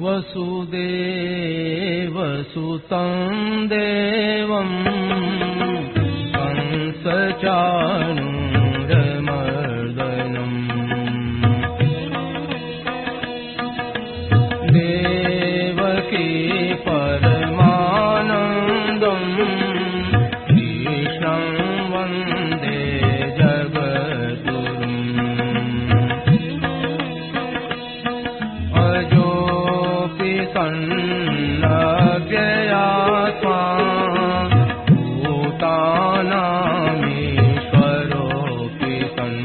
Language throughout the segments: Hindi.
वसुदेवसुतं देवं कंसचाणूरमर्दनम् देवकी परमानन्दं कृष्णं वन्दे जगद्गुरुम् सन्नव्ययात्मा भूतानामीश्वरोऽपि सन्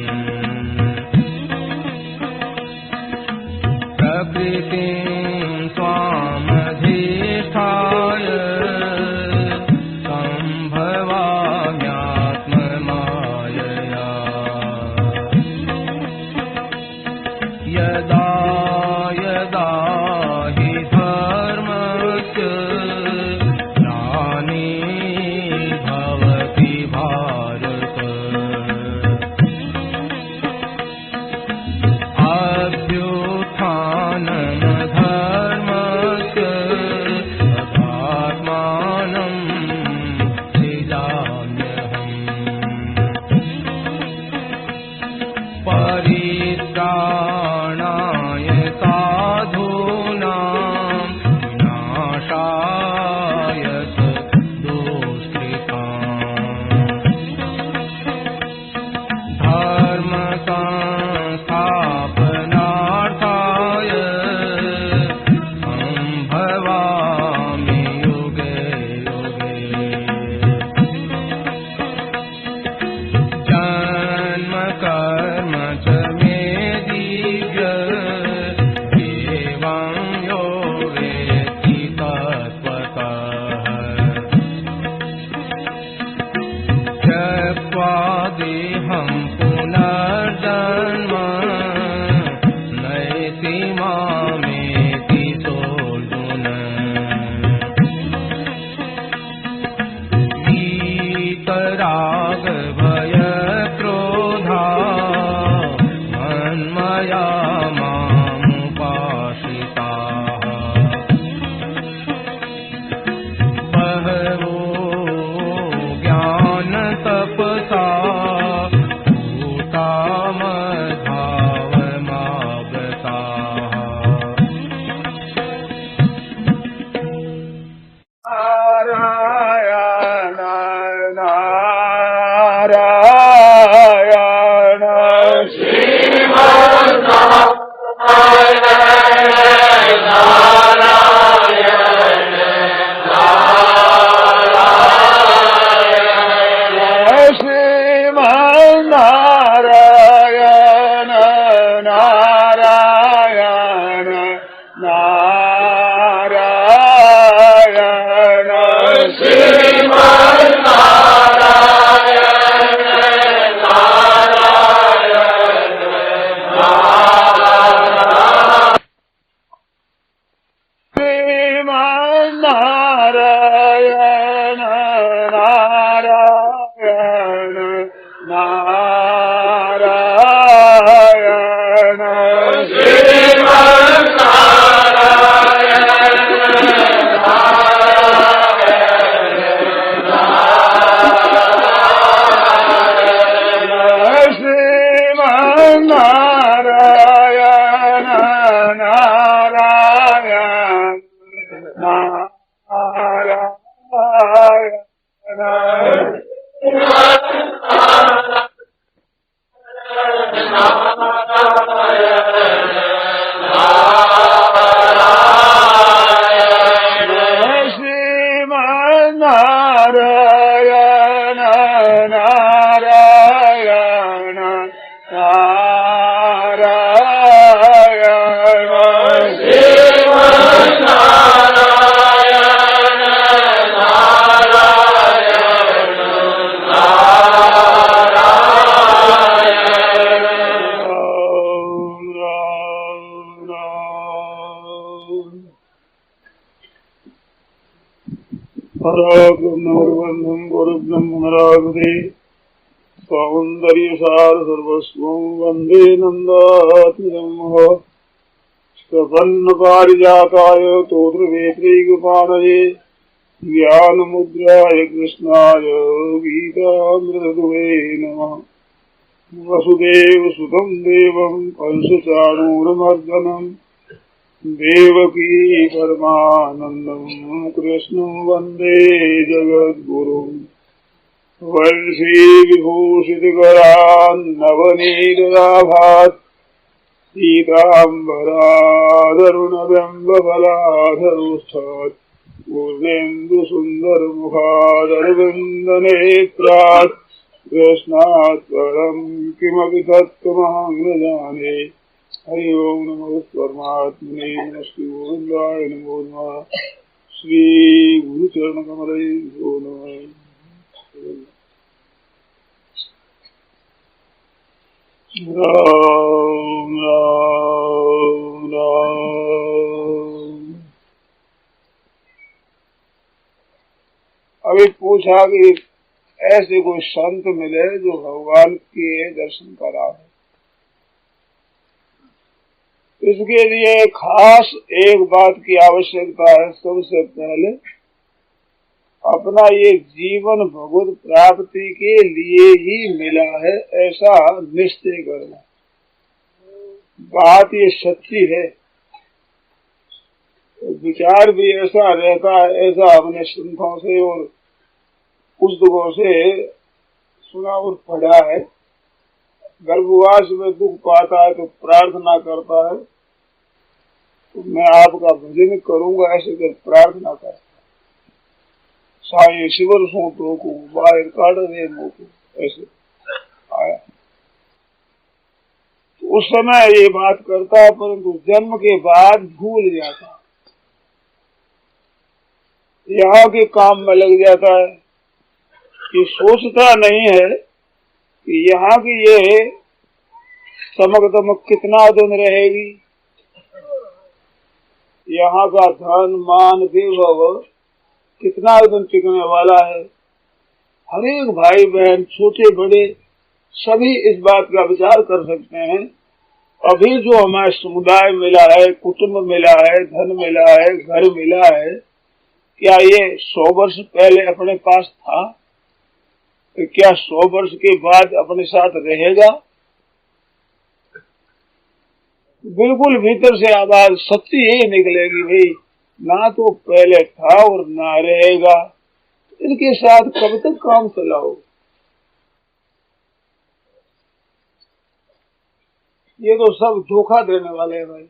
प्रकृतिं स्वामधिष्ठाय सम्भवाम्यात्ममायया यदा यदा परित्राणाय पराक्रमबन्धं गुरुब्रह्मरागदे सौन्दर्यसार सर्वस्वं वन्दे नन्दात्मजं प्रपन्नपारिजाताय तोत्रवेत्रैकपाणये ज्ञानमुद्राय कृष्णाय गीतामृतदुहे नमः। वसुदेवसुतं देवं कंसचाणूरमर्दनम् देवकी परमानन्दं कृष्णं वन्दे जगद्गुरुम्। वंशीविभूषितकरान्नवनीतदाभात् पीताम्बरादरुणबिम्बफलाधरोष्ठात् पूर्णेन्दुसुन्दरमुखादरविन्दनेत्रात् कृष्णात् परं किमपि तत्त्वमहं न जाने। हरि ओम नमो परमात्मने नमस्ते गोविंदाय नमो नमः। श्री गुरु चरण कमले नमः। राम राम राम। अभी पूछा कि ऐसे कोई संत मिले जो भगवान के दर्शन करा है। इसके लिए खास एक बात की आवश्यकता है। सबसे पहले अपना ये जीवन भगवत प्राप्ति के लिए ही मिला है ऐसा निश्चय करना। बात ये सच्ची है। विचार भी ऐसा रहता है, ऐसा हमने संतों से और पुस्तकों से सुना और पढ़ा है। गर्भवास में दुख पाता है तो प्रार्थना करता है, तो मैं आपका भजन करूंगा ऐसे कर प्रार्थना कर। साई शिवर सो तो को बाहर काट दे मुझको, ऐसे आया। तो उस समय ये बात करता है, परंतु जन्म के बाद भूल जाता है, यहाँ के काम में लग जाता है। ये सोचता नहीं है कि यहाँ की ये चमक दमक कितना दिन रहेगी, यहाँ का धन मान वैभव कितना दिन टिकने वाला है। हर एक भाई बहन छोटे बड़े सभी इस बात का विचार कर सकते हैं। अभी जो हमारे समुदाय मिला है, कुटुंब मिला है, धन मिला है, घर मिला है, क्या ये 100 वर्ष पहले अपने पास था? क्या 100 वर्ष के बाद अपने साथ रहेगा? बिल्कुल भीतर से आवाज सच्ची ही निकलेगी, भाई ना तो पहले था और ना रहेगा। इनके साथ कब तक काम चलाओ? ये तो सब धोखा देने वाले हैं भाई।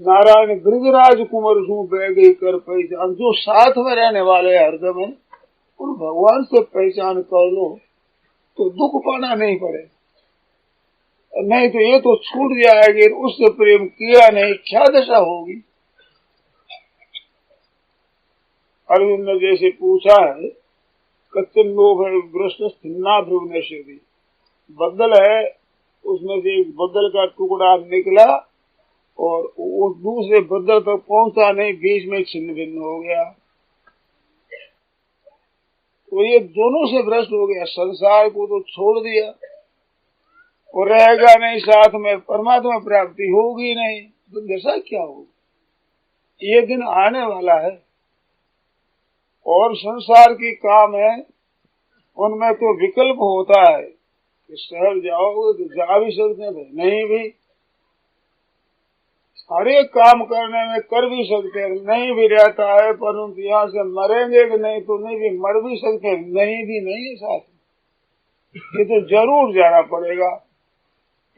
नारायण गिरिराज कुंवर सू बैगे कर पहचान, जो साथ में रहने वाले हृदय में उन भगवान से पहचान कर लो तो दुख पाना नहीं पड़े। नहीं तो ये तो छूट जाएगी, उससे प्रेम किया नहीं, क्या दशा होगी? अर्जुन ने जैसे पूछा है, कच्चन लोग है वृष्ट स्थिन्ना ध्रुव से भी बदल है, उसमें से एक बदल का टुकड़ा निकला और उस दूसरे बदल तक पहुंचा नहीं, बीच में छिन्न भिन्न हो गया। तो ये दोनों से भ्रष्ट हो गया। संसार को तो छोड़ दिया और रहेगा नहीं, साथ में परमात्मा प्राप्ति होगी नहीं, तो दशा क्या होगी? ये दिन आने वाला है। और संसार की काम है, उनमें तो विकल्प होता है कि शहर जाओगे तो जा भी सकते हैं, नहीं भी। हर एक काम करने में कर भी सकते हैं, नहीं भी रहता है। परंतु यहाँ से मरेंगे कि नहीं तो नहीं भी मर भी सकते हैं, नहीं भी नहीं है साथ में। ये तो जरूर जाना पड़ेगा,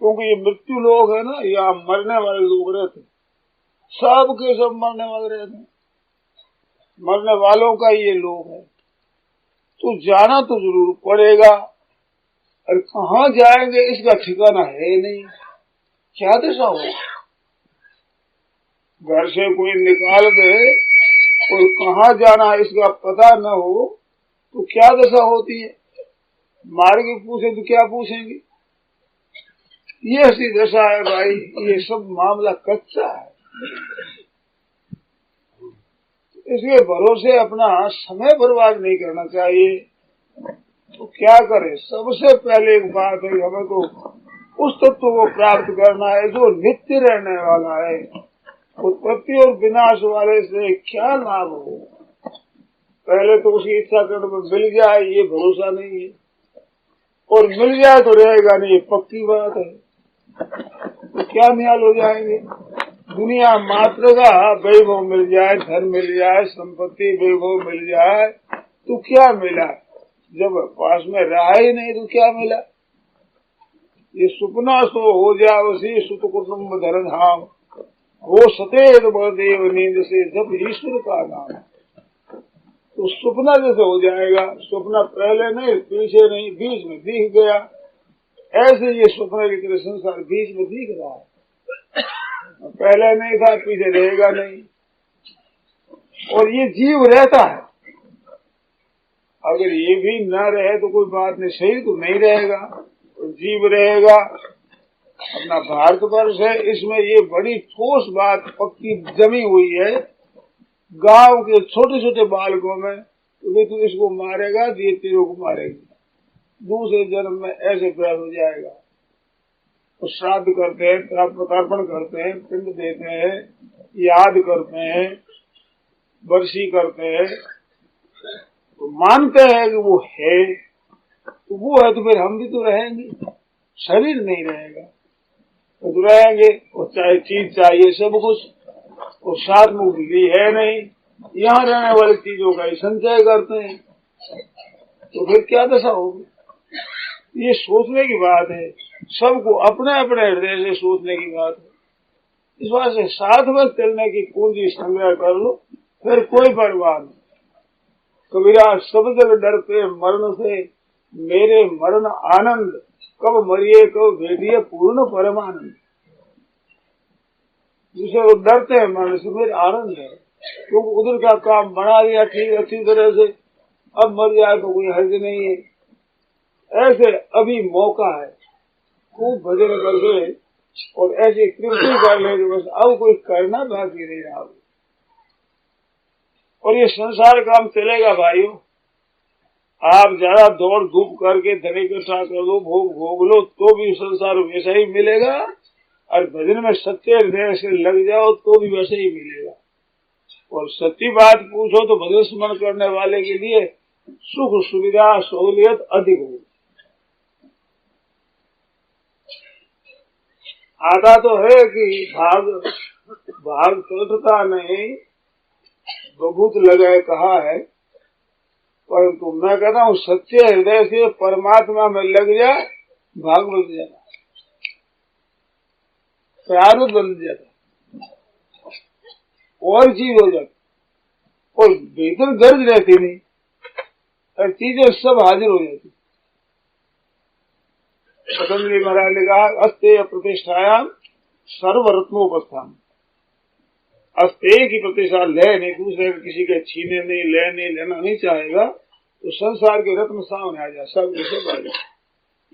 क्योंकि ये मृत्यु लोग है ना, यहाँ मरने वाले लोग रहते, सब के सब मरने वाले रहते, मरने वालों का ये लोग है। तो जाना तो जरूर पड़ेगा, और कहाँ जाएंगे इसका ठिकाना है नहीं, क्या दशा हो? घर से कोई निकाल दे और कहाँ जाना इसका पता न हो तो क्या दशा होती है? मार के पूछे तो क्या पूछेंगे? ये ऐसी दशा है भाई। ये सब मामला कच्चा है। इसके भरोसे अपना समय बर्बाद नहीं करना चाहिए। तो क्या करें? सबसे पहले एक बात है, हमें तो उस तत्व को प्राप्त करना है जो नित्य रहने वाला है। उत्पत्ति और विनाश वाले से क्या लाभ हो? पहले तो उसकी इच्छा करने में मिल जाए ये भरोसा नहीं है, और मिल जाए तो रहेगा नहीं, ये पक्की बात है। तो क्या निहाल हो जाएंगे? दुनिया मात्र का वैभव मिल जाए, धन मिल जाए, संपत्ति वैभव मिल जाए तो क्या मिला? जब पास में रहा ही नहीं तो क्या मिला? ये सुपना सो हो जाए उसी सुत कुटुम्ब धर धाम, वो सतेज बलदेव नींद से जब ईश्वर का नाम। तो सपना जैसे हो जाएगा, सपना पहले नहीं पीछे नहीं बीच में दिख गया, ऐसे ये सपना की तरह संसार बीच में दिख रहा है। पहले नहीं था, पीछे रहेगा नहीं, और ये जीव रहता है। अगर ये भी न रहे तो कोई बात नहीं, शरीर तो नहीं रहेगा, तो जीव रहेगा। अपना भारतवर्ष है, इसमें ये बड़ी ठोस बात पक्की जमी हुई है। गांव के छोटे छोटे बालकों में तू इसको मारेगा तो ये तेरे को मारेगी, दूसरे जन्म में ऐसे प्रयास हो जाएगा। तो श्राद्ध करते हैं, तर्पण करते हैं, पिंड देते हैं, याद करते हैं, बरसी करते हैं, तो मानते हैं कि वो है, तो वो है तो फिर हम भी तो रहेंगे। शरीर नहीं रहेगा तो रहेंगे, और चाहे चीज चाहिए सब कुछ, और साथ मुक्ति है नहीं, यहाँ रहने वाली चीजों का ही संचय करते हैं, तो फिर क्या दशा होगी? ये सोचने की बात है, सबको अपने अपने हृदय से सोचने की बात है। इस बात से साथ में चलने की पूंजी संग्रह कर लो, फिर कोई परवाह नहीं। कबीरा सब जग डरते मरण से, मेरे मरण आनंद, कब मरिए कब भेटिए पूर्ण परमानंद। जिसे वो डरते हैं मरण से, मेरे आनंद है, क्योंकि उधर का काम बना लिया ठीक अच्छी तरह से, अब मर जाए तो कोई हर्ज नहीं है। ऐसे अभी मौका है, खूब भजन करके और ऐसी कृति कर ले जो बस अब कोई करना बाकी नहीं रहा। और ये संसार काम चलेगा भाइयों। आप ज्यादा दौड़ धूप करके धन इकट्ठा कर दो, भोग भोग लो, तो भी संसार वैसा ही मिलेगा, और भजन में सच्चे हृदय से लग जाओ तो भी वैसे ही मिलेगा। और सच्ची बात पूछो तो भजन स्मरण करने वाले के लिए सुख सुविधा सहूलियत अधिक होगी। आता तो है कि भाग चलता नहीं, बहुत लगाए कहा है, परंतु मैं कहता हूँ सच्चे हृदय से परमात्मा में लग जाए, भाग बन जाता, प्रारूप बन जाता, और चीज हो जाती, और भीतर गर्ज रहती नहीं, और चीजें सब हाजिर हो जाती। पतंजलि महाराज ने कहा अस्तेय प्रतिष्ठायाम सर्वरत्नोपस्थान। अस्तेय की प्रतिष्ठा ले नहीं, दूसरे किसी के छीने नहीं, ले नहीं, लेना नहीं चाहेगा तो संसार के रत्न सामने आ जाए, सब इसे आ जाए।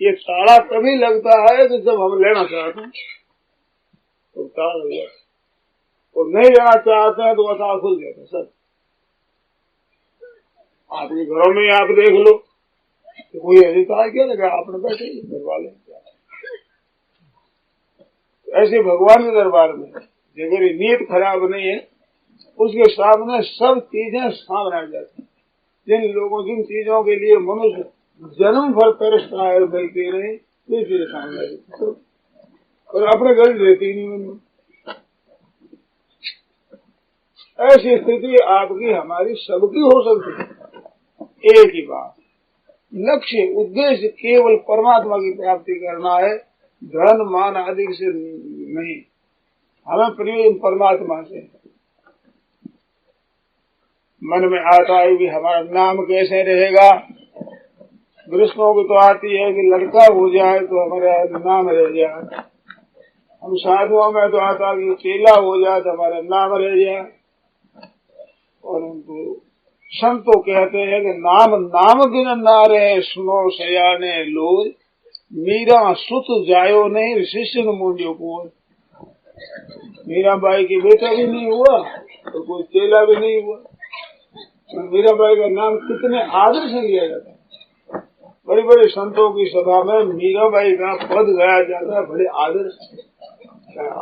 ये ताला तभी लगता है कि जब हम लेना चाहते हैं तो ताला लग जाता, और नहीं लेना चाहते हैं तो वह ताला खुल जाता। सब आपके घरों में आप देख लो, तो कोई अधिकार क्या लगा, आपने बैठे घर वाले। ऐसे भगवान के दरबार में अगर नीयत खराब नहीं है, उसके सामने सब चीजें सामने आ जाती। जिन लोगों जिन चीजों के लिए मनुष्य जन्म भर तरसता है मिलती नहीं, ये चीजें सामने आती, और अपने घर रहती नहीं। ऐसी स्थिति आपकी हमारी सबकी हो सकती है। एक ही बात, लक्ष्य उद्देश्य केवल परमात्मा की प्राप्ति करना है, धन मान आदि से नहीं, हमें प्रयोजन परमात्मा से। मन में आता है कि हमारा नाम कैसे रहेगा। वृष्णों की तो आती है कि लड़का हो जाए तो हमारा नाम रह जाए, हम साधुओं में तो आता कि चेला हो जाए तो हमारा नाम रह जाए। और उनको संतो कहते हैं कि नाम बिन ना रहे सुनो सयाने लोग, मीरा सुत जायो नहीं शिष्य मूल्यों को। मीरा बाई की बेटा भी नहीं हुआ तो कोई चेला भी नहीं हुआ, मीराबाई का नाम कितने आदर से लिया जाता है। बड़े बड़े संतों की सभा में मीराबाई का पद गाया जाता है, बड़े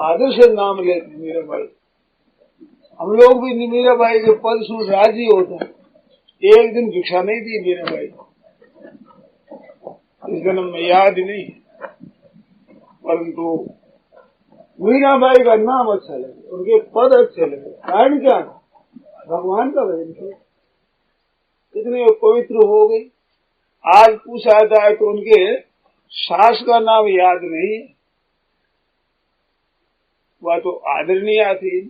आदर से नाम लेते मीराबाई। हम लोग भी मीराबाई के पद सुन राजी होते हैं। एक दिन भिक्षा नहीं दी मीराबाई, इस जन्म में याद नहीं, परंतु मीराबाई का नाम अच्छा लगे, उनके पद अच्छे लगे। कारण क्या? भगवान का भजन किया, कितने पवित्र हो गई। आज पूछा जाता है तो उनके सास का नाम याद नहीं, वह तो आदरणीय थी,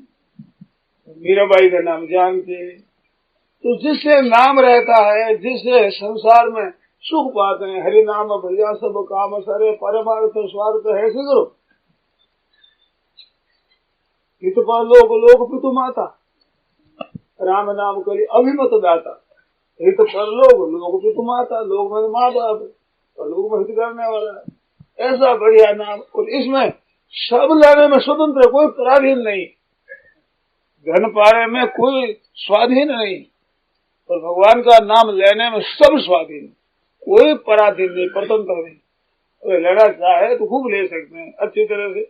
मीराबाई का नाम जानते। तो जिससे नाम रहता है, जिससे संसार में सुख पाते हैं, हरि नाम भजा सब काम सरे परमार्थ स्वार्थ है करो। हित पर लोक पितु माता, राम नाम करी अभिमत दाता। हित पर लोक पितु माता, लोग में माँ बाप और लोग में हित करने वाला है, ऐसा बढ़िया नाम। और इसमें सब लेने में स्वतंत्र, कोई पराधीन नहीं, धन पाने में कोई स्वाधीन नहीं, और भगवान का नाम लेने में सब स्वाधीन, कोई पराधीन नहीं, परतंत्र नहीं। अगर लेना चाहे तो खूब ले सकते हैं अच्छी तरह से।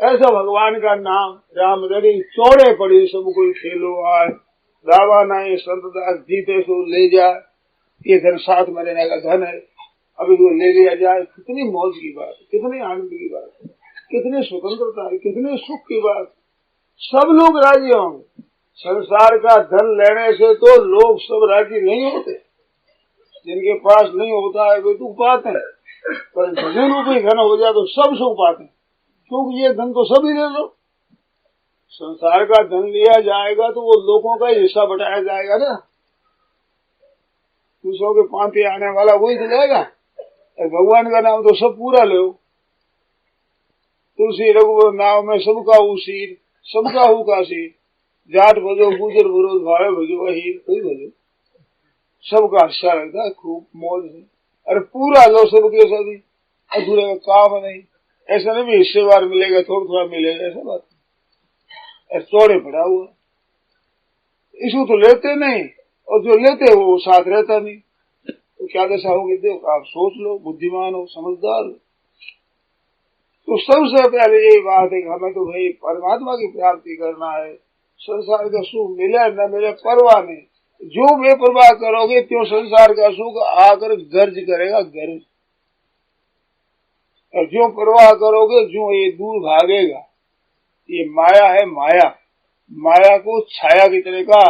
ऐसा भगवान का नाम राम रड़ी चौड़े पड़ी सब कोई खेलो आए, दावा नहीं संत दास जीते सो ले जाए। ये धन साथ में रहने का धन है, अभी वो ले लिया जाए, कितनी मौज की बात, कितनी आनंद की बात, कितनी स्वतंत्रता है, कितने सुख की बात। सब लोग राजी होंगे। संसार का धन लेने से तो लोग सब राजी नहीं होते, जिनके पास नहीं होता है वे दुख पाते हैं, पर भजन रूपी धन हो जाए तो सब सुख पाते हैं, क्योंकि ये धन तो सभी ले लो। संसार का धन लिया जाएगा तो वो लोगों का हिस्सा बटाया जाएगा ना, दूसरों के पांति आने वाला वही दिलाएगा। भगवान का नाम तो सब पूरा लो। तुलसी रघुवर नाव में सबका उसीर, सबका हु का सीर, जाट भजो गुजर विरोध भावे भजो अहीर, कोई भजो, सबका अच्छा लगता है, खूब मौज है। अरे पूरा लो सबके सभी, अधूरे का काम नहीं। ऐसा नहीं हिस्सेवार मिलेगा, थोड़ा थोड़ा मिलेगा, ऐसा बात नहीं। चौड़े पड़ा हुआ, इसको तो लेते नहीं, और जो लेते वो साथ रहता नहीं, तो क्या दशा होगी? देखो आप सोच लो, बुद्धिमान हो, समझदार हो। तो सबसे पहले यही बात है कि हमें तो भाई परमात्मा की प्राप्ति करना है। संसार का सुख मिले न मिले परवाह नहीं, जो बेपरवाह करोगे त्यों संसार का सुख आकर गर्ज करेगा, गर्ज। और जो परवाह करोगे जो ये दूर भागेगा। ये माया है, माया, माया को छाया की तरह का,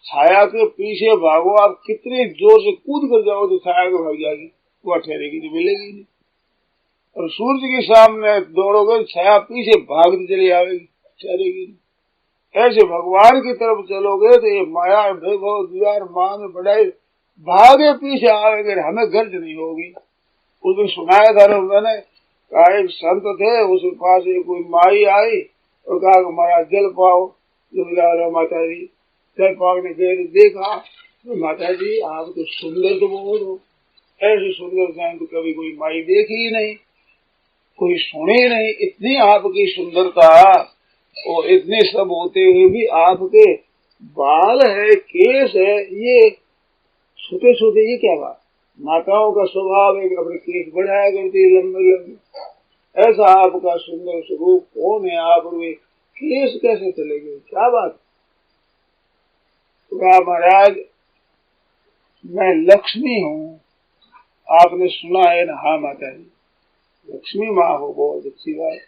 छाया के पीछे भागो, आप कितने जोर से कूद कर जाओ तो छाया को भाग जाएगी, वो ठहरेगी नहीं, मिलेगी नहीं। और सूर्य के सामने दौड़ोगे छाया पीछे भागती चली आएगी, ठहरेगी नहीं। ऐसे भगवान की तरफ चलोगे तो ये माया वैभव दीवार मान बढ़ाई भागे पीछे आएंगे, हमें गर्ज नहीं होगी। उसमें सुनाया था मैंने, कहा एक संत थे, उसके पास कोई माई आई और कहा हमारा जल पाओ। जो माता जी जल पाओने गए तो देखा, तो माता जी आप तो सुंदर तो बहुत हो, ऐसे सुंदर जाए तो कभी कोई माई देखी ही नहीं, कोई सुने नहीं। इतनी आपकी सुंदरता और इतने सब होते हुए भी आपके बाल है, केस है, ये छोटे छोटे, ये क्या बात? माताओं का स्वभाव है कि अपने केस बढ़ाया करती है लंबे लंबे। ऐसा आपका सुंदर स्वरूप कौन है? आप वे केस कैसे चले गए? क्या बात? तो कहा महाराज मैं लक्ष्मी हूँ, आपने सुना है ना? हाँ माता जी, लक्ष्मी माँ हो, बहुत अच्छी बात।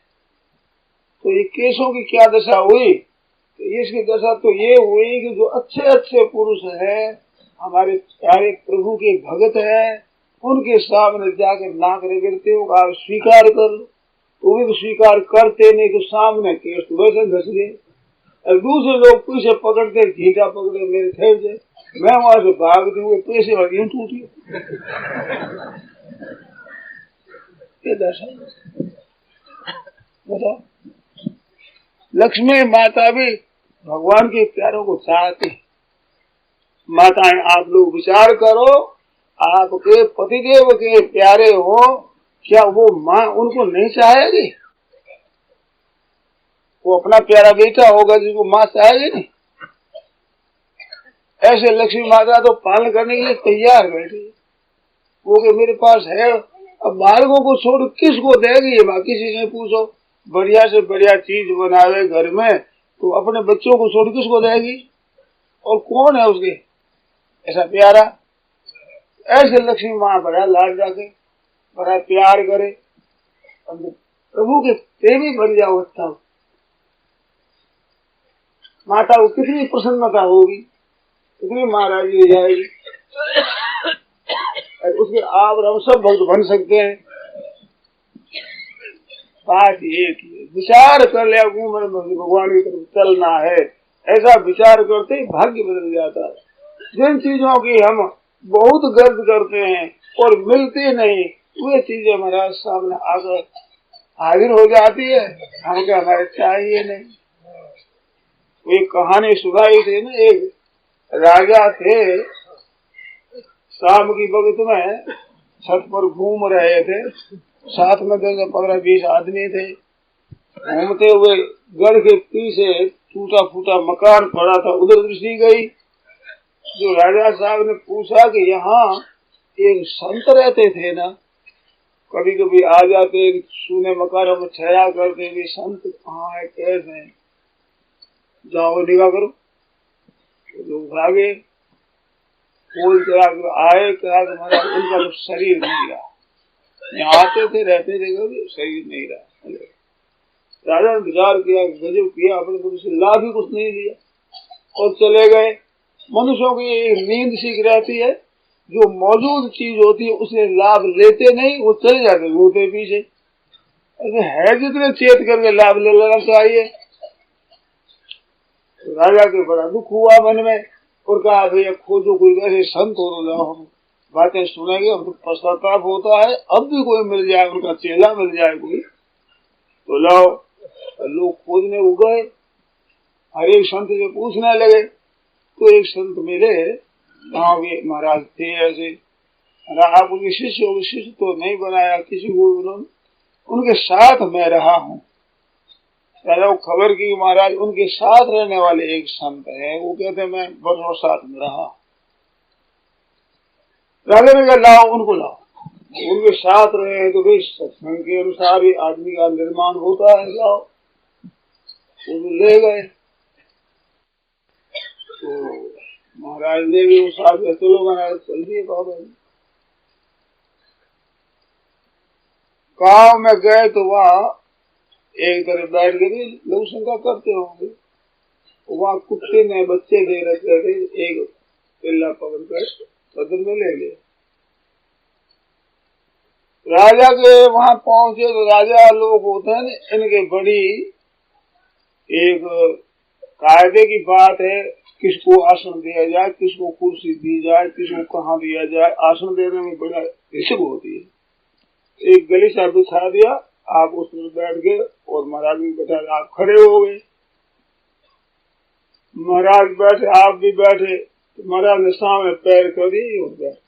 तो ये केसों की क्या दशा हुई? तो इसकी दशा तो ये हुई कि जो अच्छे अच्छे पुरुष है, हमारे प्यारे प्रभु के भगत है, उनके सामने जाकर नाक रगड़ते हो, आप स्वीकार कर लो, तो भी तो स्वीकार करते नहीं, तो सामने केस तो वैसे घस गए। और दूसरे लोग पीछे पकड़ते, घीटा पकड़े, मेरे ठहर जाए, मैं वहां से भागते हुए पैसे और यूं टूटी। ये दशा बताओ। लक्ष्मी माता भी भगवान के प्यारों को चाहती। माताएं आप लोग विचार करो, आपके पतिदेव के प्यारे हो, क्या वो माँ उनको नहीं चाहेगी? वो अपना प्यारा बेटा होगा जिसको माँ चाहेगी नहीं? ऐसे लक्ष्मी माता तो पालन करने के लिए तैयार बैठी, वो कि मेरे पास है। अब बालकों को छोड़ किसको देगी ये माँ, किसी से पूछो। बढ़िया से बढ़िया चीज बनावे घर में तो अपने बच्चों को छोड़ किसको देगी, और कौन है उसके ऐसा प्यारा। ऐसे लक्ष्मी माँ बड़ा लाड रखे, बड़ा प्यार करे, प्रभु के प्रेमी बन जाओ तब माता को कितनी प्रसन्नता होगी, कितनी महाराजी हो जाएगी। उसके आप हम सब भक्त बन सकते हैं। बात ये विचार कर लिया भगवान की तरफ चलना है, ऐसा विचार करते ही भाग्य बदल जाता है। जिन चीजों की हम बहुत गर्द करते हैं और मिलती नहीं, वे चीजें हमारे सामने आकर हाजिर हो जाती है, हम क्या हमारे चाहिए नहीं। एक कहानी सुनाई थी ना, एक राजा थे, शाम की वक्त में छत पर घूम रहे थे, साथ में 15-20 आदमी थे। घूमते हुए गढ़ के पीछे टूटा फूटा मकान पड़ा था, उधर दृष्टि गई। जो राजा साहब ने पूछा कि यहाँ एक संत रहते थे ना, कभी कभी आ जाते, सूने मकानों में ठहरा करते, वे संत कहाँ है, कैसे हैं, जाओ निगाह करो। लोग भागे, फूल चढ़ा कर आए, कहा महाराज उनका तो शरीर नहीं रहा, यहाँ आते थे रहते थे, कभी शरीर नहीं रहा। राजा ने विचार किया, गजब किया, अपने गुरु से लाभ ही कुछ नहीं लिया और चले गए। मनुष्यों की एक नींद सीख रहती है, जो मौजूद चीज होती है उसे लाभ लेते नहीं, वो चले जाते घूमते पीछे। ऐसे है जितने चेत करके लाभ ले लेना चाहिए। राजा के बड़ा दुख हुआ मन में और कहा भैया खोजो कोई ऐसे संत हो तो जाओ, हम बातें सुनेंगे, हम तो पश्चाताप होता है, अब भी कोई मिल जाए, उनका चेला मिल जाए कोई तो लाओ। लोग खोजने को गए, हर एक संत से पूछने लगे, तो एक संत मिले, हाँ वे महाराज थे ऐसे, आप उनके शिष्य हो, शिष्य तो नहीं बनाया किसी को, उन्होंने उनके साथ मैं रहा हूँ। राजा को खबर की महाराज उनके साथ रहने वाले एक संत है, वो कहते मैं वर्षों साथ में रहा। राजा ने कहा लाओ उनको लाओ, उनके साथ रहे हैं तो भाई सत्संग के अनुसार ही आदमी का निर्माण होता है, लाओ। उनको ले गए तो महाराज ने भी उस साथ चलो महाराज चल दिए। बाबा गाँव में गए तो वहाँ एक तरफ बैठ के लोग शंका करते होंगे, वहाँ कुत्ते ने बच्चे दे रखे थे, एक पिल्ला पकड़ कर सदन में ले गए। राजा के वहाँ पहुंचे तो राजा लोग होते हैं, इनके बड़ी एक कायदे की बात है, किसको आसन दिया जाए, किसको कुर्सी दी जाए, किसको कहाँ दिया जाए, आसन देने में बड़ा हिस्क होती है। एक गलीचा बिछा दिया, आप उसमें बैठ गए और महाराज भी बैठा, आप खड़े हो गए, महाराज बैठे आप भी बैठे, तो महाराज ने सामने पैर कर दिए और बैठे।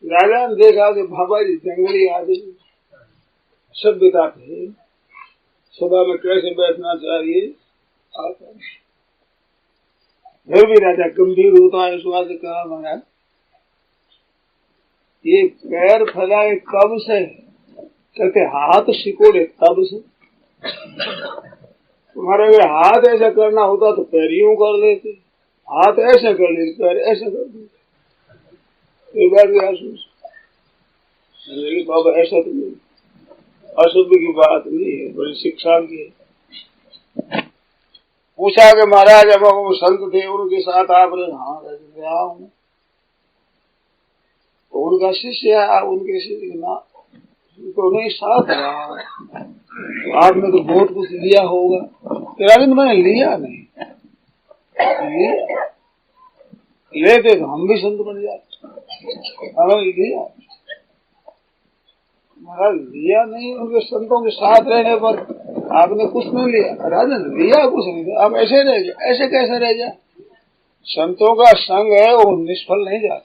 राजा ने देखा कि बाबा जी जंगली आदमी, सभ्यता थे, सभा में कैसे बैठना चाहिए आता। फिर भी राजा गंभीर होता है, इस बात से कहा महाराज ये पैर फैलाए कब से, कहते हाथ सिकोड़े तब से। तुम्हारे अगर हाथ ऐसा करना होता तो पैर यूं कर लेते, हाथ ऐसे कर लेते, पैर ऐसे कर देते। बाबा ऐसा तो नहीं, अशुभ की बात नहीं है, बड़ी शिक्षा की है। पूछा कि महाराज अब वो संत थे उनके साथ आप रहे, हाँ रहा हूँ। उनका शिष्य है, उनके शिष्य ना तो नहीं साथ रहा, आपने तो बहुत कुछ लिया होगा। राजन मैंने लिया नहीं, लेते तो हम भी संत बन जाते, हमें लिया महाराज लिया नहीं। उनके संतों के साथ रहने पर आपने कुछ नहीं लिया, राजन लिया कुछ नहीं, आप ऐसे रह जाए, ऐसे कैसे रह जाए। संतों का संग है वो निष्फल नहीं जाता।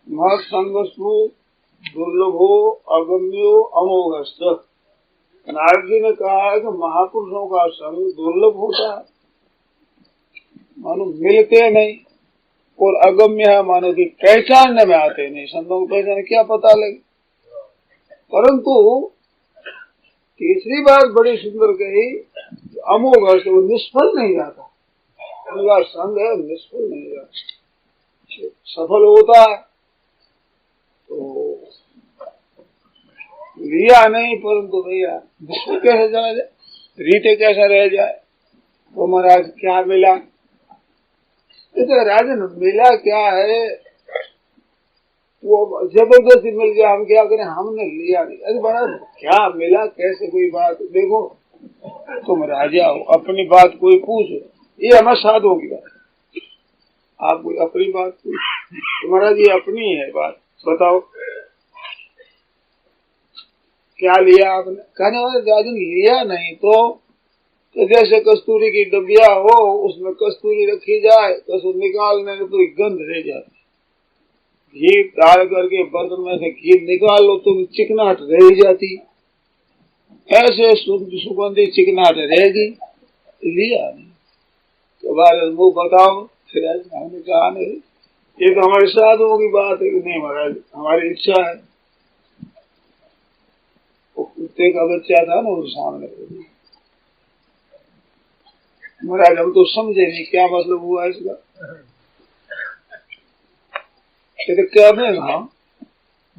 मत संगस्व दुर्लभो अगम्यो अमोघस्त। नारद जी ने कहा है कि महापुरुषों का संग दुर्लभ होता है, मानो मिलते नहीं, और अगम्य है मानो कि पहचानने में आते नहीं। संतों को पहचाने क्या पता लगे। परंतु तीसरी बात बड़ी सुंदर कही, अमोघ अर्थ वो निष्फल नहीं जाता। उनका संग है निष्फल नहीं जाता, सफल होता है। तो लिया नहीं परंतु भैया विश्व कैसे चला जाए, रीते कैसा रह जाए। तो महाराज क्या मिला, तो राजन मिला क्या है, वो जबरदस्ती मिल गया, हम क्या करें, हमने लिया नहीं। अरे बड़ा क्या मिला, कैसे कोई बात। देखो तुम राजा हो, अपनी बात कोई पूछो, ये हमारे साधुओं की बात, आप कोई अपनी बात पूछो तो महाराज ये अपनी है बात, बताओ क्या लिया आपने। कहने वाले राजन लिया नहीं तो जैसे कस्तूरी की डबिया हो, उसमें कस्तूरी रखी जाए, कस्तूर निकालने में तो गंध रह जाती, घी डाल करके बर्तन में से घी निकाल लो तो चिकनाहट रह जाती, ऐसे सुगंधी चिकनाहट रहेगी। लिया नहीं तो बारे वो बताओ। फिर हमने कहा नहीं, ये तो हमारे साधुओं की बात है कि नहीं महाराज, हमारी इच्छा है। वो कुत्ते का बच्चा था ना उस सामने, महाराज हम तो समझे नहीं क्या मतलब हुआ इसका। तो क्या नहीं, हाँ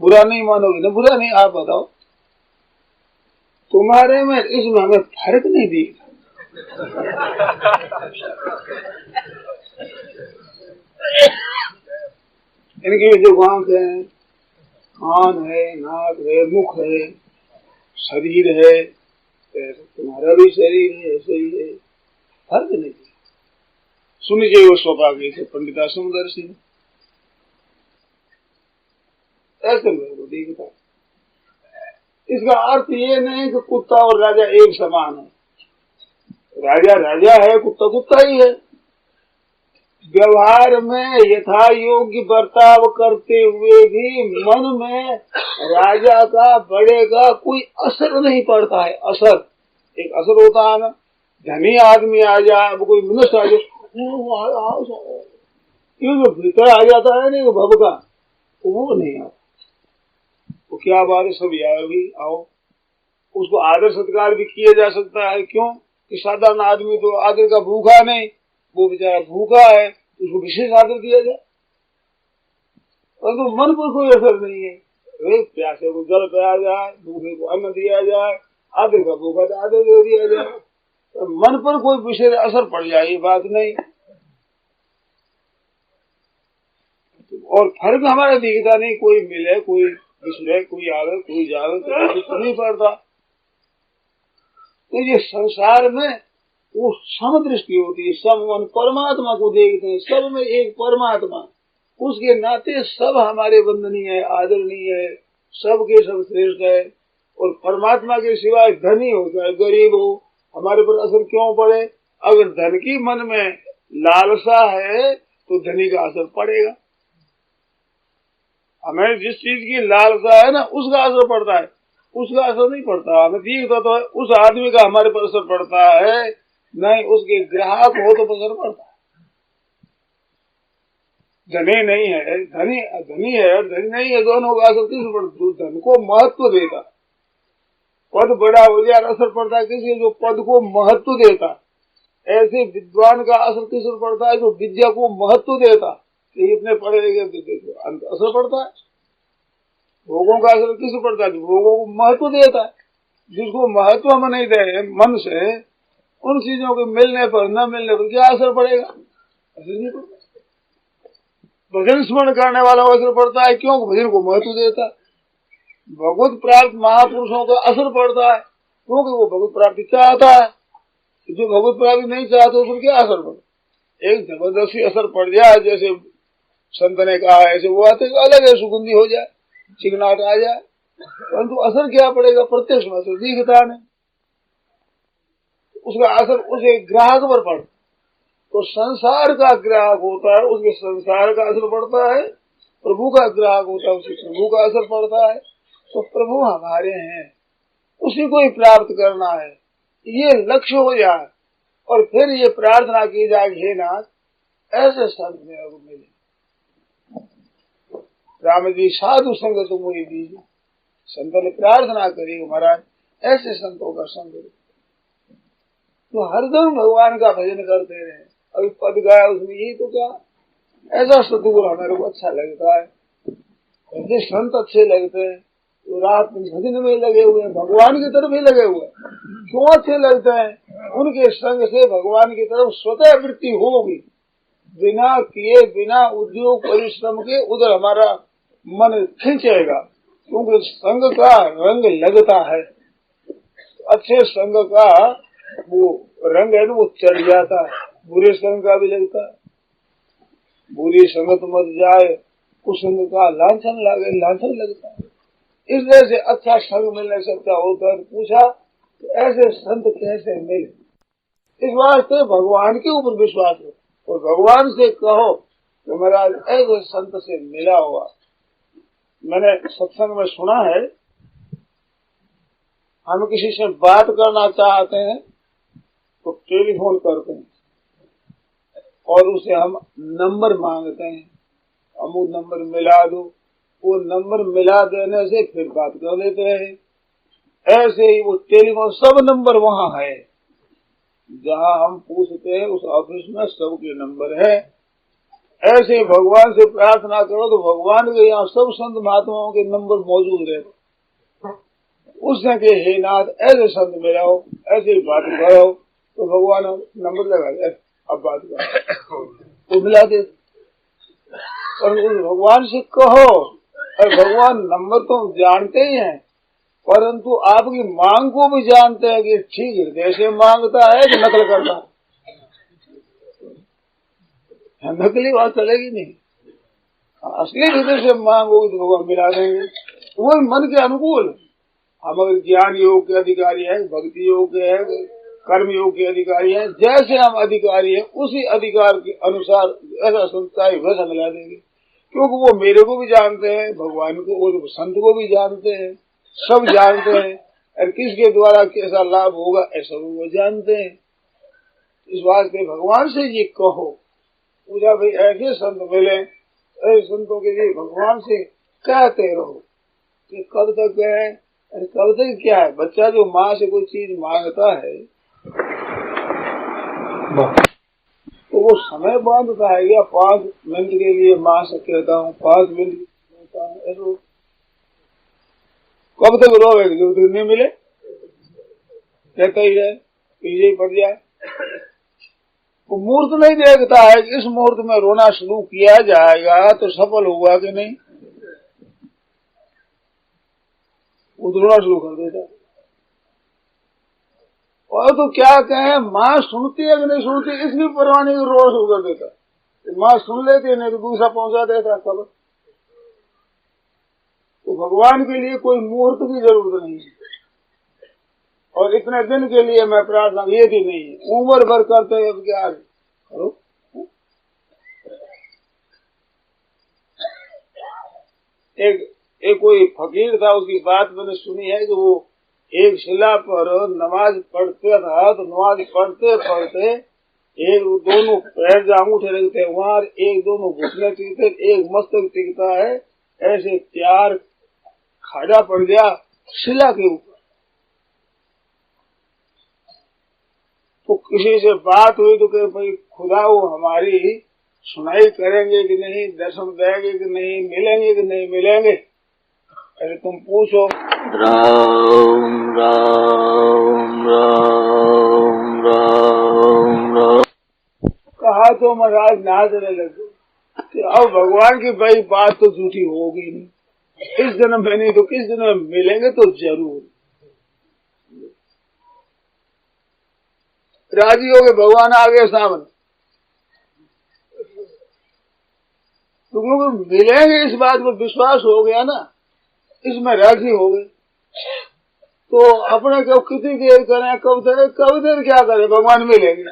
बुरा नहीं मानोगे ना, बुरा नहीं, आप बताओ तुम्हारे में इसमें हमें फर्क नहीं दिखा। इनकी जो आंख है, कान है, नाक है, मुख है, शरीर है, तुम्हारा भी शरीर है, ऐसे ही है, फर्क नहीं दिखा। सुनिए वो स्वभाग्य से पंडिता समदर्शी ऐसे मेरे को दिखता। इसका अर्थ ये नहीं कि कुत्ता और राजा एक समान है, राजा राजा है, कुत्ता कुत्ता ही है। व्यवहार में यथा योग्य बर्ताव करते हुए भी मन में राजा का बड़े का कोई असर नहीं पड़ता है। असर एक असर होता है ना, धनी आदमी आ जाए, कोई मनुष्य आ जाए, ये जो भीतर आ जाता है ना भव का, वो नहीं आता। वो क्या बात है, सब भी आओ, उसको आदर सत्कार भी किया जा सकता है। क्यों कि साधारण आदमी तो आदर का भूखा नहीं, वो बेचारा भूखा है, उसको विशेष आदर दिया जाए। परंतु मन पर कोई असर नहीं है, प्यासे को जल पिया जाए, भूखे को अन्न दिया जाए, आदर का भूखा तो आदर दे दिया जाए, तो मन पर कोई विशेष असर पड़ जाए ये बात नहीं। और फर्क हमारा दिखता नहीं, कोई मिले कोई बिछड़े, कोई आवे कोई जावे, तो नहीं पड़ता। तो ये संसार में वो समदृष्टि होती है, सब मन परमात्मा को देखते हैं, सब में एक परमात्मा, उसके नाते सब हमारे वंदनीय है, आदरणीय है, सबके सब श्रेष्ठ है। और परमात्मा के सिवाय धनी हो चाहे गरीब हो, हमारे पर असर क्यों पड़े। अगर धन की मन में लालसा है तो धनी का असर पड़ेगा। हमें जिस चीज की लालसा है ना उसका असर पड़ता है, उसका असर नहीं पड़ता। हमें दिखता तो है उस आदमी का हमारे पर असर पड़ता है, नहीं उसके ग्राहक हो तो असर पड़ता है। धनी नहीं है, धनी है और धनी नहीं है, दोनों का असर किस पड़ता। धन को महत्व देता, पद बड़ा हो जाए असर पड़ता है किसी जो पद को महत्व देता। ऐसे विद्वान का असर किस पर पड़ता है जो विद्या को महत्व देता, कि इतने पढ़े लिखे असर पड़ता है। भोगों का असर किस पर पड़ता है, भोगों को महत्व देता है। जिसको महत्व हम नहीं दे मन से, उन चीजों के मिलने पर न मिलने पर क्या असर पड़ेगा, असर नहीं पड़ता। भजन स्मरण करने वाला असर पड़ता है, क्यों भजन को महत्व देता है। भगवत प्राप्त महापुरुषों का असर पड़ता है, क्योंकि वो भगवत प्राप्ति चाहता है। जो भगवत प्राप्ति नहीं चाहते उस पर क्या असर पड़ता। एक जबरदस्ती असर पड़ जाए, जैसे संत ने कहा ऐसे वो आते अलग है, सुगंधी हो जाए, चिकनाहट आ जाए, परंतु असर क्या पड़ेगा, प्रत्यक्ष में असर दिखता नहीं, उसका असर उसे ग्राहक पर पड़ता। तो संसार का ग्राहक होता है उसके संसार का असर पड़ता है, प्रभु का ग्राहक होता है उसके प्रभु का असर पड़ता है। तो प्रभु हमारे हैं, उसी को ही प्राप्त करना है, ये लक्ष्य हो जाए। और फिर ये प्रार्थना की जाए, हे नाथ ऐसे संत मेरे को मिले। राम जी साधु संग तुम मुझे दीजिए। संतों ने प्रार्थना करी महाराज ऐसे संतों का संग तो हरदम भगवान का भजन करते रहे। अभी पद गाया उसमें यही तो क्या ऐसा सतगुरु हमारे को अच्छा लगता है। ऐसे संत अच्छे लगते हैं तो रात में भजन में लगे हुए हैं, भगवान की तरफ ही लगे हुए हैं। क्यों अच्छे लगते हैं? उनके संग से भगवान की तरफ स्वतः वृत्ति होगी। बिना किए बिना उद्योग परिश्रम के उधर हमारा मन खींचेगा, क्योंकि संग का रंग लगता है। अच्छे संग का वो रंग है ना वो चढ़ जाता है, बुरे संग का भी लगता है। बुरी संगत मत जाए, कुसंग का लांछन लगे, लांछन लगता है। इसलिए से अच्छा संग मिलने सकता होकर पूछा तो ऐसे संत कैसे मिले। इस वास्ते भगवान के ऊपर विश्वास हो और भगवान से कहो कि महाराज ऐसे संत से मिला हुआ। मैंने सत्संग में सुना है, हम किसी से बात करना चाहते हैं तो टेलीफोन करते हैं और उसे हम नंबर मांगते हैं, हम वो नंबर मिला दो। वो नंबर मिला देने से फिर बात कर लेते हैं। ऐसे ही वो टेलीफोन सब नंबर वहाँ है जहाँ हम पूछते हैं, उस ऑफिस में सबके नंबर है। ऐसे भगवान से प्रार्थना करो तो भगवान के यहाँ सब संत महात्माओं के नंबर मौजूद है। उसने के हे नाथ ऐसे संत मिलाओ, ऐसे बात करो तो भगवान नंबर लगा दे, अब बात करो तो मिला दे। और उस भगवान से कहो, और भगवान नंबर तो जानते ही हैं परंतु आपकी मांग को भी जानते हैं कि ठीक हृदय से मांगता है कि नकल करता है। नकली बात चलेगी नहीं, असली हृदय से मांगोगे तो भगवान मिला देंगे। वो मन के अनुकूल। हम अगर ज्ञान योग के अधिकारी है, भक्ति योग के है, कर्म योग के अधिकारी है, जैसे हम अधिकारी है उसी अधिकार के अनुसार ऐसा संस्था है वैसा मिला देंगे। क्योंकि वो मेरे को भी जानते हैं, भगवान को और संत को भी जानते हैं, सब जानते हैं और किसके द्वारा कैसा लाभ होगा ऐसा वो जानते हैं। इस वास्ते भगवान से ये कहो, पूछा भाई ऐसे संत मिले, ऐसे संतों के लिए भगवान से कहते रहो कि कब तक है, कब तक क्या है। बच्चा जो माँ से कोई चीज मांगता है तो वो समय बांधता है या 5 मिनट के लिए माँ से कहता हूँ, 5 मिनट कहता हूँ, ऐसा कब तक रोएगा जब तक नहीं मिले, कहता ही रहे, पीछे पड़ जाए। वो मुहूर्त नहीं देखता है कि इस मुहूर्त में रोना शुरू किया जाएगा तो सफल होगा कि नहीं, वो रोना शुरू कर देता है। और तो क्या कहें, माँ सुनती है कि नहीं सुनती इसकी परवाह नहीं, रोना शुरू कर देता। माँ सुन लेती है नहीं तो दूसरा पहुंचा देता खबर। तो भगवान के लिए कोई मुहूर्त की जरूरत नहीं है और इतने दिन के लिए मैं प्रार्थना ये भी नहीं है, उम्र भर करते हैं। अब क्या करो, एक कोई फकीर था, उसकी बात मैंने सुनी है कि वो एक शिला पर नमाज पढ़ते था तो नमाज पढ़ते पढ़ते एक दोनों पैर जहाँ अंगूठे रखते हैं वहाँ एक दोनों घुटने टिकते, एक मस्तक टिकता है, ऐसे 4 खाड़ा पड़ गया शिला के ऊपर। तो किसी से बात हुई तो कहे भाई खुदा वो हमारी सुनाई करेंगे कि नहीं, दर्शन देंगे कि नहीं, मिलेंगे कि नहीं मिलेंगे, अरे तुम पूछो। राम राम राम राम राम कहा तो महाराज नाचने लगे कि अब भगवान की भाई बात तो झूठी होगी नहीं, इस जन्म में नहीं तो किस जन्म में मिलेंगे तो जरूर। राजी हो गए, भगवान आ गए सामने, तो क्योंकि मिलेंगे इस बात पर विश्वास हो गया ना, इसमें राजी हो गए। तो अपने को कितनी देर करें, कब देर क्या करें, भगवान मिलेंगे।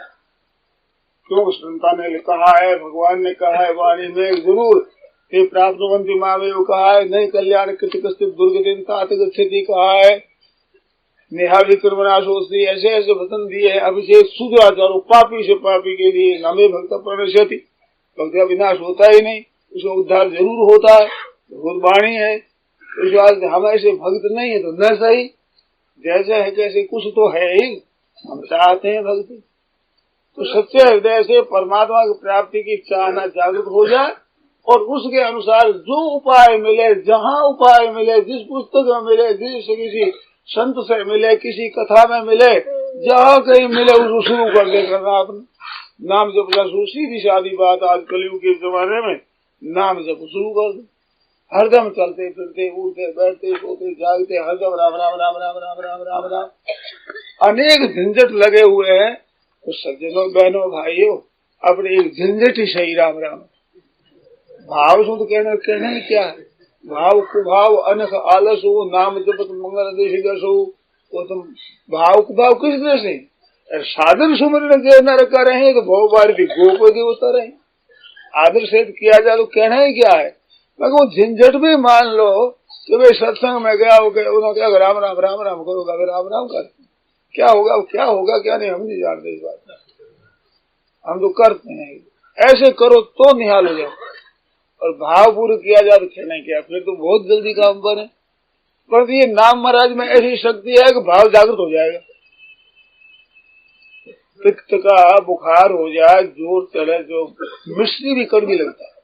क्यों संतान ने कहा है, भगवान ने कहा है वाणी में जरूर ये प्राप्तवंती मावे कहा है, नहीं कल्याण कृतिकस्थित दुर्गतिन तात गच्छति कहा है, नेहा विक्रमनाशोस्ती ऐसे ऐसे वचन दिए है। अभिषेक शुद्धाचारो पापी से पापी के लिए नमे भक्त प्रणश्यति, भक्ति का विनाश होता ही नहीं, उसका उद्धार जरूर होता है। भगवत वाणी है। इस बात हम ऐसे भक्त नहीं है तो न सही, जैसे है कैसे कुछ तो है ही, हम चाहते हैं भक्ति। तो सच्चे हृदय से परमात्मा की प्राप्ति की चाहना जागृत हो जाए और उसके अनुसार जो उपाय मिले, जहाँ उपाय मिले, जिस पुस्तक में मिले, जिस किसी संत से मिले, किसी कथा में मिले, जहाँ कहीं मिले उसको शुरू कर दे करना। आपने नाम जप सीधी सादी बात, आज कलयुग के जमाने में नाम जप शुरू कर दो। हरदम चलते फिरते, उठते बैठते, सोते जागते, हरदम राम राम राम राम राम राम राम राम। अनेक झंझट लगे हुए हैं। तो सज्जनों, बहनों, भाइयों, अपने एक झंझट ही सही राम राम। भाव शुद्ध कहना ही क्या है? भाव कुभाव अनख आलस हो, नाम जपत मंगल देश दस हो। वो तुम भाव कुभाव किस तरह से? साधन सुमरण के नर कर रहे हैं तो भव भारती गोप देवता रहे। आदर से किया जाए तो कहना ही क्या है? मगर वो झंझट भी मान लो कि भाई सत्संग में गया हो गया, उन्होंने क्या राम राम राम राम करोगा, राम राम कर क्या होगा, क्या होगा क्या नहीं, हम नहीं जानते इस बात में। हम तो करते हैं। ऐसे करो तो निहाल हो जाओ, और भाव पूर्ण किया जाए तो कहना क्या, फिर तो बहुत जल्दी काम बने। पर ये नाम महाराज में ऐसी शक्ति है कि भाव जागृत हो जाएगा। पित्त का बुखार हो जाए, जोर चढ़े, जो मिश्री भी कड़वी लगता है।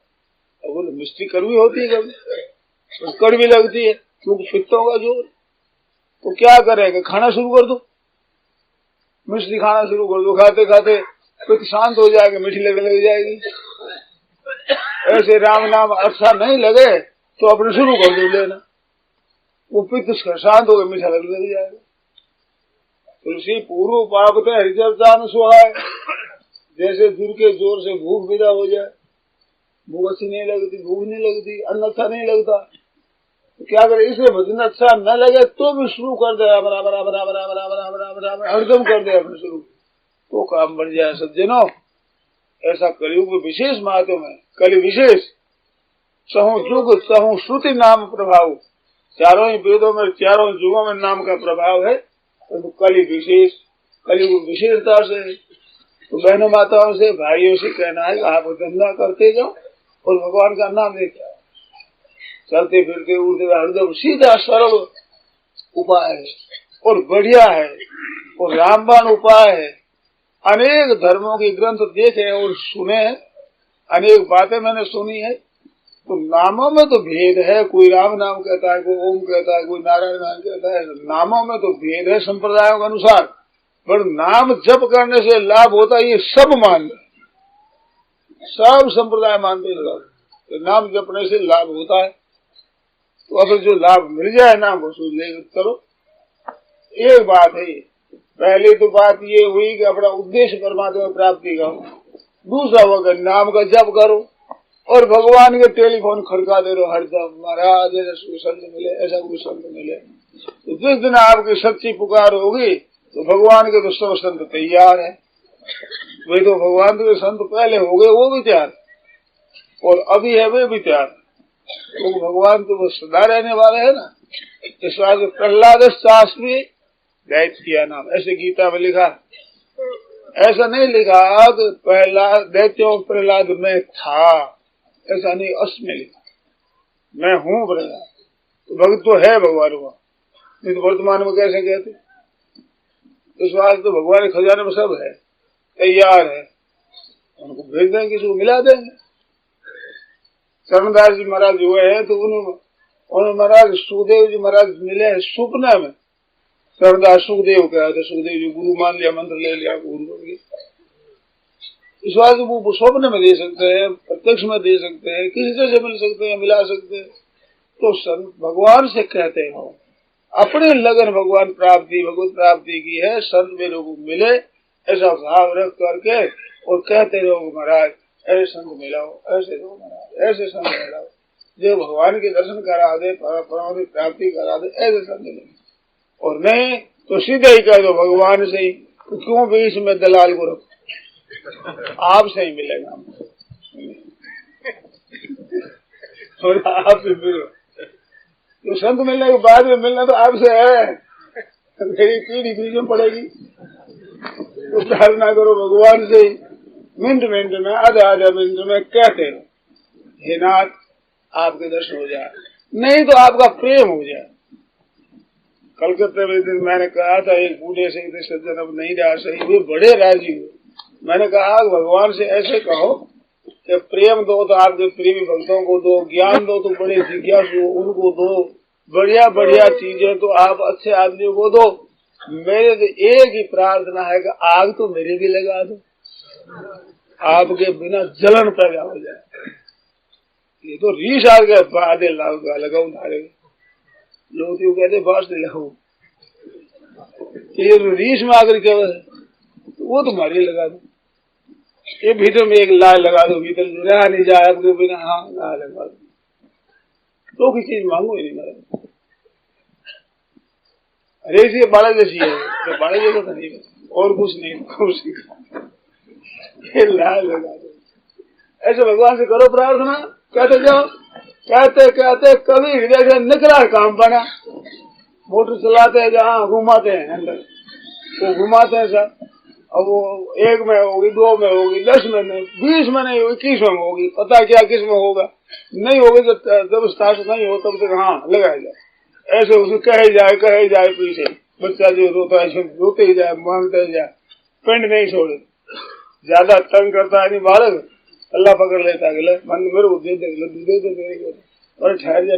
अब वो मिश्री कड़वी होती है, कभी कड़वी लगती है क्योंकि पित्तों का जोर। तो क्या करेगा? खाना शुरू कर दो, मिश्री खाना शुरू कर दो, खाते खाते पित्त शांत हो जाएगा, मीठी लगने लग जाएगी। ऐसे राम नाम अच्छा नहीं लगे तो अपने शुरू कर दो लेना, वो पित्त शांत होकर मीठा लगने लग जाएगा। तुलसी पूर्व पाप हरिचर्चा सुहाय, जैसे दूर के जोर से भूख विदा हो जाए। भूख अच्छी नहीं लगती, भूख नहीं लगती, अन्न अच्छा नहीं लगता, तो क्या करे? इसे भजन अच्छा न लगे तो भी शुरू कर दे, राम राम राम राम राम राम राम राम राम हरदम कर दे अपने शुरू, तो काम बन जाए। सज्जनों, ऐसा कलयुग में विशेष महात्म है। कलि विशेष सहु युग सहु श्रुति नाम प्रभाव, चारों ही वेदों में, चारों युगों में नाम का प्रभाव है। तो कलि विशेष, कलयुग विशेषता से। तो बहनों, माताओं से, भाइयों से कहना है कि आप धंधा करते जाओ और भगवान का नाम लेते आओ। चलते फिरते उड़ते हरदम सीधा सरल उपाय है और बढ़िया है और रामबाण उपाय है। अनेक धर्मों के ग्रंथ देखे और सुने हैं, अनेक बातें मैंने सुनी है। तो नामों में तो भेद है, कोई राम नाम कहता है, कोई ओम कहता है, कोई नारायण नाम कहता है। नामों में तो भेद है संप्रदायों के अनुसार, पर नाम जप करने से लाभ होता है ये सब मानते, सब संप्रदाय मानते हैं। तो नाम जपने से लाभ होता है, तो अगर जो लाभ मिल जाए नाम वसूल ले करो। एक बात है, पहली तो बात ये हुई कि अपना उद्देश्य परमात्मा प्राप्ति का। दूसरा वक्त नाम का जप करो और भगवान के टेलीफोन खड़का दे रहो हरदम, महाराज ऐसा संत मिले, ऐसा कोई संत मिले। तो जिस दिन आपकी सच्ची पुकार होगी तो भगवान के तो सब संत तैयार है। वे तो भगवान के संत पहले हो गए, वो भी तैयार, और अभी है वे भी तैयार। तो भगवान तो सदा रहने वाले है ना। इस बात प्रहलाद शास्त्री दैत्य किया नाम, ऐसे गीता में लिखा। ऐसा नहीं लिखा कि प्रहलाद दैत्यों प्रहलाद में था, ऐसा नहीं, असमें लिखा मैं हूँ प्रहलाद। तो भक्त तो है भगवान हुआ, नहीं तो वर्तमान में कैसे कहते? इस बात तो भगवान के खजाने में सब है, तैयार है, उनको भेज देंगे, किसी को मिला देंगे। चरणदास जी महाराज हुए हैं तो उन्होंने महाराज सुखदेव जी महाराज मिले हैं सुपना में। चरणदास सुखदेव कहा था, सुखदेव जी गुरु मान लिया, मंत्र ले लिया, गुरु बन गए। इस बात वो स्वप्न में दे सकते हैं, प्रत्यक्ष में दे सकते हैं, किसी तरह से मिल सकते हैं, मिला सकते हैं। तो संत भगवान से कहते हो अपने लगन भगवान प्राप्ति, भगवत प्राप्ति की है, संत मेरे को मिले, ऐसा भाव रख करके और कहते रहो महाराज ऐसे संत मिलाओ, ऐसे रहो महाराज, ऐसे संत मिलाओ, जो भगवान के दर्शन करा दे, परमात्मा प्राप्ति करा दे, ऐसे संत मिले। और नहीं तो सीधे ही कह दो भगवान से ही, तो क्यों बीच में दलाल को रखो, आपसे ही मिलेगा। और आप ही मिलो, तो संत मिलने के बाद में मिलना तो आपसे है, मेरी पीढ़ी बीच में पड़ेगी। तो प्रार्थना करो भगवान से ही, मिनट मिनट में, आधा आधा मिनट में कहते हो, हे नाथ आपके दर्शन हो जाए, नहीं तो आपका प्रेम हो जाए। कलकत्ते में दिन मैंने कहा था, एक बूढ़े से सज्जन अब नहीं रहा सही, वे बड़े राजी हुए। मैंने कहा भगवान से ऐसे कहो कि प्रेम दो तो आपके प्रेमी भक्तों को दो, ज्ञान दो तो बड़े जिज्ञासु उनको दो, बढ़िया बढ़िया चीजें तो आप अच्छे आदमियों को दो। मेरे तो एक ही प्रार्थना है कि आग तो मेरे भी लगा दो, आपके बिना जलन पैदा हो जाए। ये तो रीस आ गया, बादे लगाऊ धारे लोग तो कहते बास लगाऊ, ये रीस में आकर के वो तुम्हारी लगा दो, ये भीतर में एक लाल लगा दो, भीतर रहा नहीं जाए आपके बिना, हाँ लाल लगा दो, तो कोई चीज मांगो ही नहीं मेरा। अरे इसी बाड़ा जैसी है, तो बाड़ा जैसा तो नहीं, और कुछ नहीं, कुछ ये लाल लगा दो। ऐसे भगवान से करो प्रार्थना, कहते जाओ, कहते कहते कभी हृदय से निकला काम बना। मोटर चलाते हैं जहाँ घुमाते हैं अंदर, वो घुमाते हैं सर, अब वो 1 में होगी, 2 में होगी, 10 में नहीं, 20 में नहीं होगी, 21 में होगी, पता क्या किस में होगा, नहीं होगी तो जब स्टार्ट नहीं हो तब तक हाँ लगाया जाए। ऐसे उसे कहे जाए पीछे, बच्चा जो रोता है रोते ही जाए, मांगते ही जाए, पेंट नहीं छोड़े, ज्यादा तंग करता है नहीं बालक, अल्लाह पकड़ लेता है, मन मेरे को दे दे, और ठहर जा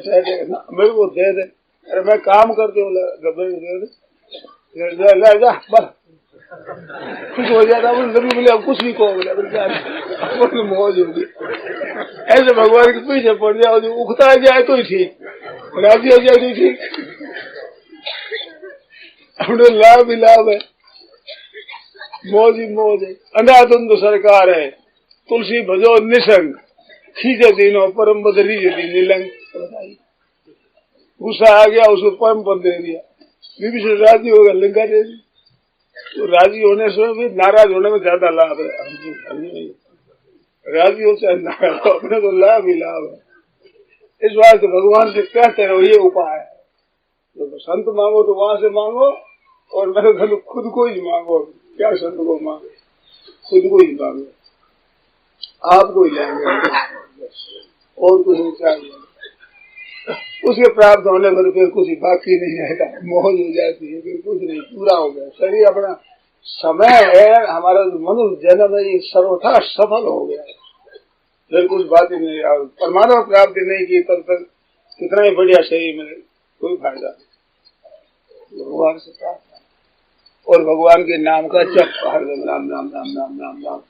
मेरे को दे दे, अरे मैं काम करते हूँ, दे दे जा बस कुछ हो जाता है, नबी बोले अब कुछ भी कहो, बोले मौज होगी। ऐसे भगवान के पीछे पड़ जाओ, जो उगता जाए तो ही ठीक, राजी हो जाए तो ठीक, अपने लाभ ही लाभ है, मौज ही मौज है। अंधाधुंध सरकार है, तुलसी भजो निसंग, खींचे दिनों परम बदली दी नीलंग। गुस्सा आ गया, उसको परम पद दे दिया, बीबी से राजी होगा लंका दे दी। तो राजी होने से भी नाराज होने में ज्यादा लाभ है, राजी हो चाहे नाराज हो, अपने तो लाभ ही लाभ है। इस बात से भगवान से कहते रहो, ये उपाय है। तो संत मांगो तो वहां से मांगो, और मेरे घर खुद को ही मांगो, क्या संत को मांगो, खुद को ही मांगो, आपको ही लेंगे, और कुछ नहीं चाहिए। उसके प्राप्त होने पर फिर कुछ बाकी नहीं रहता, मौज हो जाती है, फिर कुछ नहीं, पूरा हो गया शरीर, अपना समय है हमारा मनुष्य जन्म है, सर्वथा सफल हो गया, फिर कुछ बात ही नहीं। परमाणु प्राप्ति नहीं की तब तक कितना ही बढ़िया शरीर मिले, कोई फायदा नहीं। भगवान से प्रार्थना और भगवान के नाम का जप, हरदम राम राम राम राम राम राम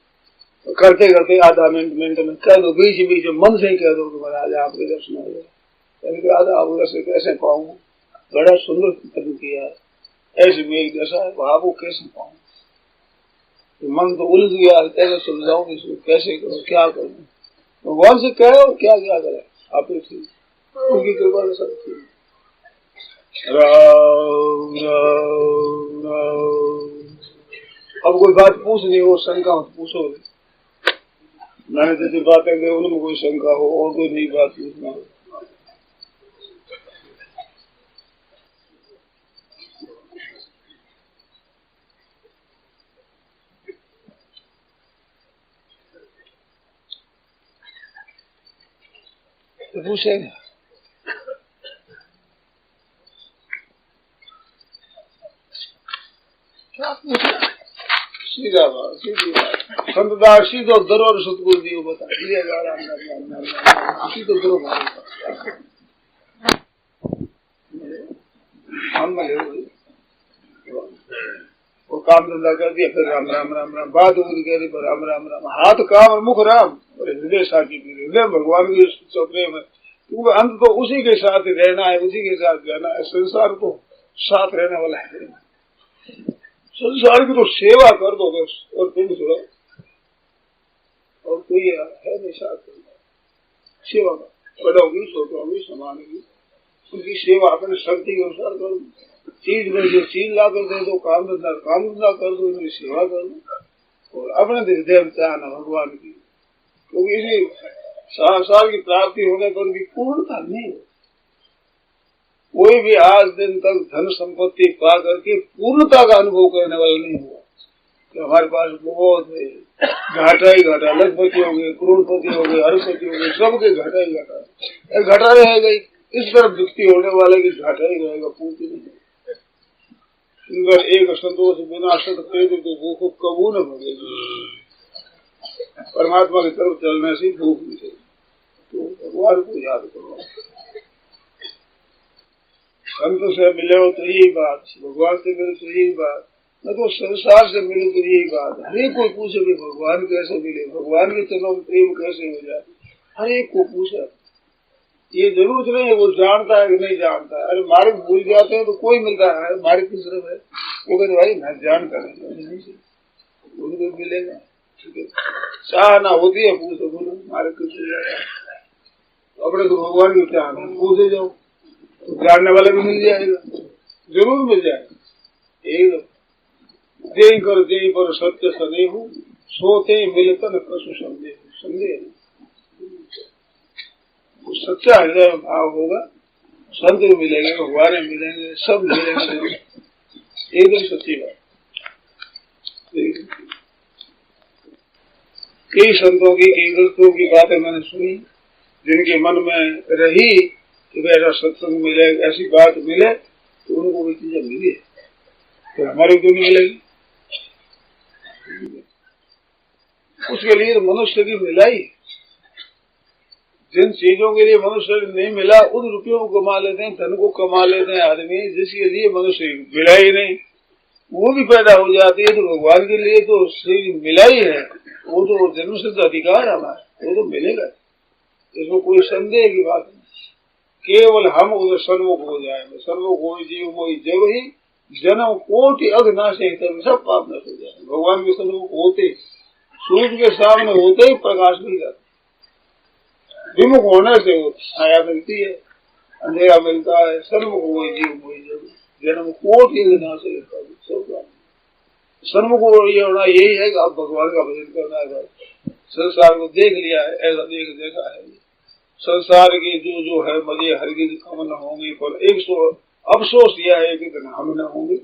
करते करते आधा मिनट में कह दो, बीच बीच मन से ही कह दो कि महाराज आपके दर्शन हो गए, आधा अवश्य से कैसे पाऊं, बड़ा सुंदर चिंतन किया है, ऐसी मेरी दशा है, भावो कैसे पाऊं, तो मन तो उलझ गया, कैसे सुलझाऊं इसको, कैसे करूं, क्या करूं, भगवान से कहो क्या क्या करें, आप ही ठीक, उनकी कृपा से सब ठीक। राम राम राम। अब कोई बात पूछनी हो, शंका हो पूछो, मैंने जैसी बातें की उनमें कोई शंका हो और कोई नई बात पूछना हो। पूछेगा, क्या पूछना, सीधा बात, सीधी बात, संतदार सीधो दरोर सतगुरु दियो बता दिएगा, सीधो दरो हम वो काम धंधा कर दिया, फिर राम राम राम राम, बात उगरी कह दी पर राम राम राम, हाथ काम और मुख राम, और हृदय साथी हृदय भगवान की प्रेम है, क्योंकि अंत तो उसी के साथ रहना है, उसी के साथ रहना है, संसार को साथ रहने वाला है, संसार की तो सेवा कर दो बस, और फिर छोड़ो, और कोई है नहीं साथ, सेवा बड़ों की छोटों की समान की, उनकी सेवा अपने शक्ति के अनुसार करो, चीज में जो चीज ला कर दे दो, काम धंधा कर दो, उनकी सेवा कर दो, और अपने हृदय में चाहना भगवान की, क्योंकि इसी संसार की प्राप्ति होने पर भी पूर्णता नहीं हो, कोई भी आज दिन तक धन संपत्ति पा करके पूर्णता का अनुभव करने वाला नहीं हुआ, कि हमारे पास बहुत है, घाटा ही घाटा, लखपति हो गए, करोड़पति हो गए, अरबपति हो गए, सबके घाटा ही घाटा, घाटा रहेगा ही। इस तरफ दुखती होने वाले की घाटा ही रहेगा, पूर्ति नहीं। सुंदर एक संतोष बिना सत पेट तो भूख कबू न भगेगी। परमात्मा की तरफ चलने से भूख मिलेगी। तो भगवान को याद करो, संत से मिले हो तो यही बात, भगवान से मिले तो यही बात, न तो संसार से मिले तो यही बात। हर एक कोई पूछे कि भगवान कैसे मिले, भगवान के चरणों में प्रेम कैसे हो जाए, हर एक को पूछा। ये जरूरत नहीं है वो जानता है कि नहीं जानता है। अरे मार्ग भूल जाते हैं तो कोई मिलता है, मार्ग की तरफ है, वो कहते भाई मैं जानता नहीं, उनको मिलेगा। ठीक है, चाह ना होती है पूछो, बोलो मार्ग किस अपने तो भगवान की चाह नहीं, पूछे जाओ तो जानने वाले भी मिल जाएगा, जरूर मिल जाएगा। एकदम दे कर दे पर सत्य सदैव सोते मिलकर कसु संदेह, संदेह सच्चा हृदय भाव होगा, संत मिलेंगे, भगवान मिलेंगे, सब मिलेंगे, एकदम सच्ची बात। कई संतों की, कई दोस्तों की बातें मैंने सुनी, जिनके मन में रही कि ऐसा सत्संग मिले, ऐसी बात मिले, तो उनको भी चीजें मिली, तो हमारे क्यों नहीं मिलेगी? उसके लिए तो मनुष्य की मिलाई। जिन चीजों के लिए मनुष्य नहीं मिला, उन रुपयों को कमा लेते हैं, धन को कमा लेते हैं आदमी, जिसके लिए मनुष्य मिला ही नहीं, वो भी पैदा हो जाती है। तो भगवान के लिए तो शरीर मिला ही है, वो तो जन्म सिद्ध अधिकार है हमारा, वो तो मिलेगा, इसमें कोई संदेह की बात नहीं। केवल हम उधर सर्वोक हो जाएंगे, सर्वोक हो जीव मोई जब ही जन्म कोटि अघनाशे, तब सब पाप नष्ट हो जाएंगे। भगवान के सर्वोक होते, सूर्य के सामने होते ही प्रकाश मिल जाता, विमुख होने से वो छाया मिलती है, अंधेरा मिलता है। सर्वमुख हुए जीव हुए जन्म कोटि अघनाशे, सर्वमुख होना यही है कि आप भगवान का भजन करना है। संसार को देख लिया है, ऐसा देखा है, संसार के जो है मजे हरगिज कम न होंगे, पर एक अफसोस यह है कि हम न होंगे।